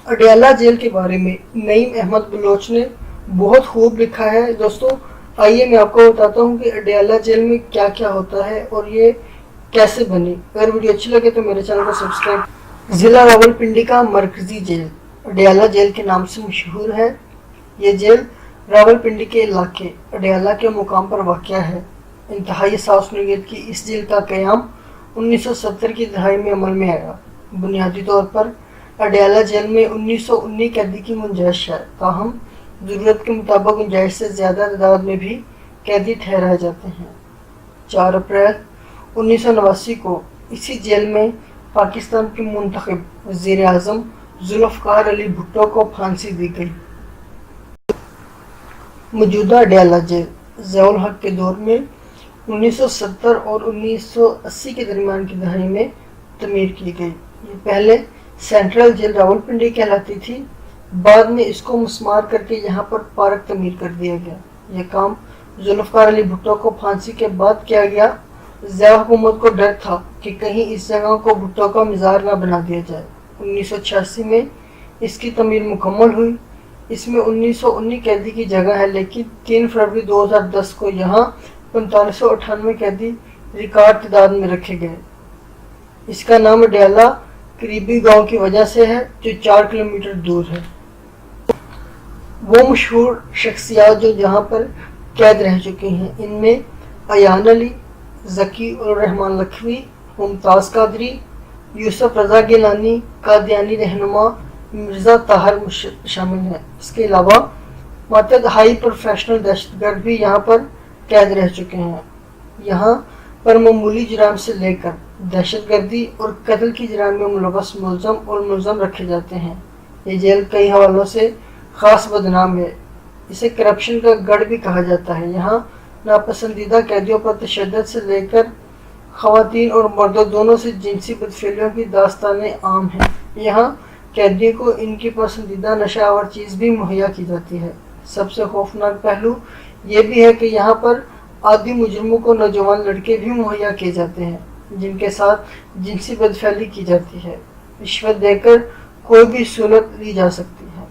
Adiala jail के बारे में नईम अहमद बलोच ने बहुत खूब लिखा है। दोस्तों आइए मैं आपको बताता हूँ कि अडयाला जेल में क्या क्या होता है और ये कैसे बनी। अगर वीडियो अच्छी लगे तो मेरे चैनल को सब्सक्राइब। जिला रावलपिंडी का मरकजी जेल अडयाला जेल के नाम से मशहूर है। ये जेल रावलपिंडी के इलाके अडयाला के मुकाम पर वाक़या है। इंतहाई साफ नीयत की इस जेल का क़याम 1970 की दहाई में अमल में आया। बुनियादी तौर पर अडयाला जेल में 1919 कैदी की गुंजाइश है, ताहम ज़रूरत के मुताबिक गुंजाइश से ज़्यादा तादाद में भी कैदी ठहराए जाते हैं। 4 अप्रैल 1989 को इसी जेल में पाकिस्तान के मुंतखब वज़ीर आज़म जुल्फ़िकार अली भुट्टो को फांसी दी गई। मौजूदा अडयाला जेल ज़ियाउल हक के दौर में 1970 और 1980 के दरमियान की दहाई में तमीर की गई। ये पहले सेंट्रल जेल रावलपिंडी कहलाती थी, बाद में इसको मुस्मार करके यहाँ पर पार्क तमीर कर दिया गया। यह काम जुल्फ़िकार अली भुट्टो को फांसी के बाद किया गया। ज़िया हुकूमत को डर था कि कहीं इस जगह को भुट्टो का मज़ार ना बना दिया जाए। 1986 में इसकी तमीर मुकम्मल हुई। इसमें 1919 कैदी की जगह है, लेकिन 3 फरवरी 2010 को यहाँ 4598 कैदी रिकॉर्ड तादाद में रखे गए। इसका नाम अडयाला करीबी गांव की वजह से है, जो 4 किलोमीटर दूर है। वो मशहूर शख्सियात जो जहाँ पर कैद रह चुकी हैं, इनमें अयान अली, ज़की और रहमान लखवी, मुमताज़ कादरी, यूसुफ रज़ा गिलानी, कादियानी रहनुमा मिर्ज़ा ताहर शामिल हैं। इसके अलावा मतद हाई प्रोफेशनल दहशतगर्द भी यहाँ पर कैद रह चुके हैं। यहाँ पर मामूली जुराम से लेकर दहशतगर्दी और कत्ल की जुराम में मुलव्वस मुलज़म और मुलज़म रखे जाते हैं। ये जेल कई हवालों से ख़ास बदनाम है। इसे करप्शन का गढ़ भी कहा जाता है। यहाँ नापसंदीदा कैदियों पर तशद्दुद से लेकर ख़वातीन और मर्दों दोनों से जिनसी बदफेलियों की दास्तानें आम हैं। यहाँ कैदियों को इनकी पसंदीदा नशावर चीज़ भी मुहैया की जाती है। सबसे खौफनाक पहलू ये भी है कि यहाँ पर आदि मुजरमों को नौजवान लड़के भी मुहैया किए जाते हैं, जिनके साथ जिनसी बदफैली की जाती है। रिश्वत देकर कोई भी सहूलत ली जा सकती है।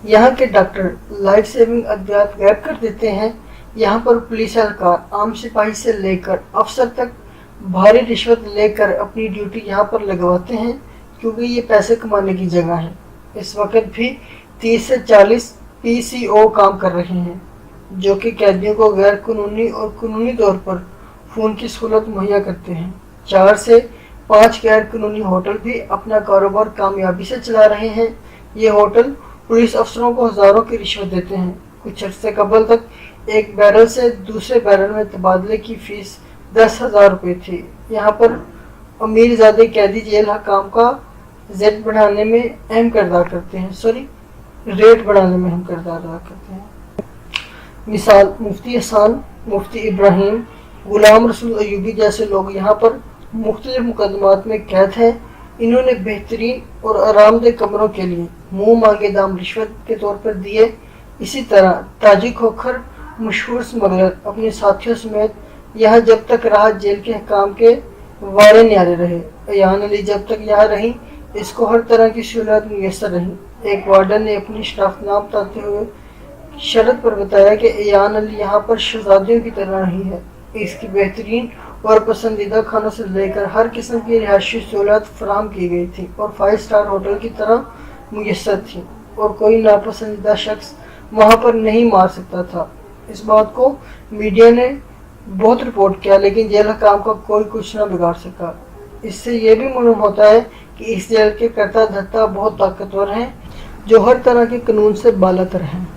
यहाँ के डॉक्टर लाइफ सेविंग अद्वियात गायब कर देते हैं। यहाँ पर पुलिस एहलकार आम सिपाही से लेकर अफसर तक भारी रिश्वत लेकर अपनी ड्यूटी यहाँ पर लगवाते हैं, क्योंकि ये पैसे कमाने की जगह है। इस वक्त भी 30 से 40 PCO काम कर रहे हैं, जो कि कैदियों को गैर कानूनी और कानूनी तौर पर फ़ोन की सहूलत मुहैया करते हैं। 4 से 5 गैर कानूनी होटल भी अपना कारोबार कामयाबी से चला रहे हैं। ये होटल पुलिस अफसरों को हज़ारों की रिश्वत देते हैं। कुछ अर्से कबल तक एक बैरल से दूसरे बैरल में तबादले की फ़ीस 10,000 रुपये थी। यहाँ पर अमीर ज़्यादा कैदी जेल हकाम का रेट बढ़ाने में अहम किरदार करते हैं। मिसाल मुफ्ती हसन, मुफ्ती इब्राहिम, गुलाम रसूल अयूबी जैसे लोग यहाँ पर मुख्तलिफ मुकदमात में कैद हैं। इन्होंने बेहतरीन और आरामदेह कमरों के लिए मुँह मांगे दाम रिश्वत के तौर पर दिए। इसी तरह ताजी खोखर मशहूर स्मगलर अपने साथियों समेत यहाँ जब तक रहा जेल के हकाम के वारे न्यारे रहे। अयान अली जब तक यहाँ रही, इसको हर तरह की सहूलत मुयसर रही। एक वार्डन ने अपनी शनाख्तनामा बताते हुए शर्त पर बताया कि अयान अली यहाँ पर शहजादियों की तरह रही है। इसकी बेहतरीन और पसंदीदा खानों से लेकर हर किस्म की रिहायशी सहूलत फराहम की गई थी और 5 स्टार होटल की तरह मुयसर थी, और कोई नापसंदीदा शख्स वहाँ पर नहीं मार सकता था। इस बात को मीडिया ने बहुत रिपोर्ट किया, लेकिन जेल हकाम का कोई कुछ ना बिगाड़ सका। इससे ये भी मालूम होता है कि इस जेल के कर्ता धर्ता बहुत ताकतवर हैं, जो हर तरह के कानून से बालातर हैं।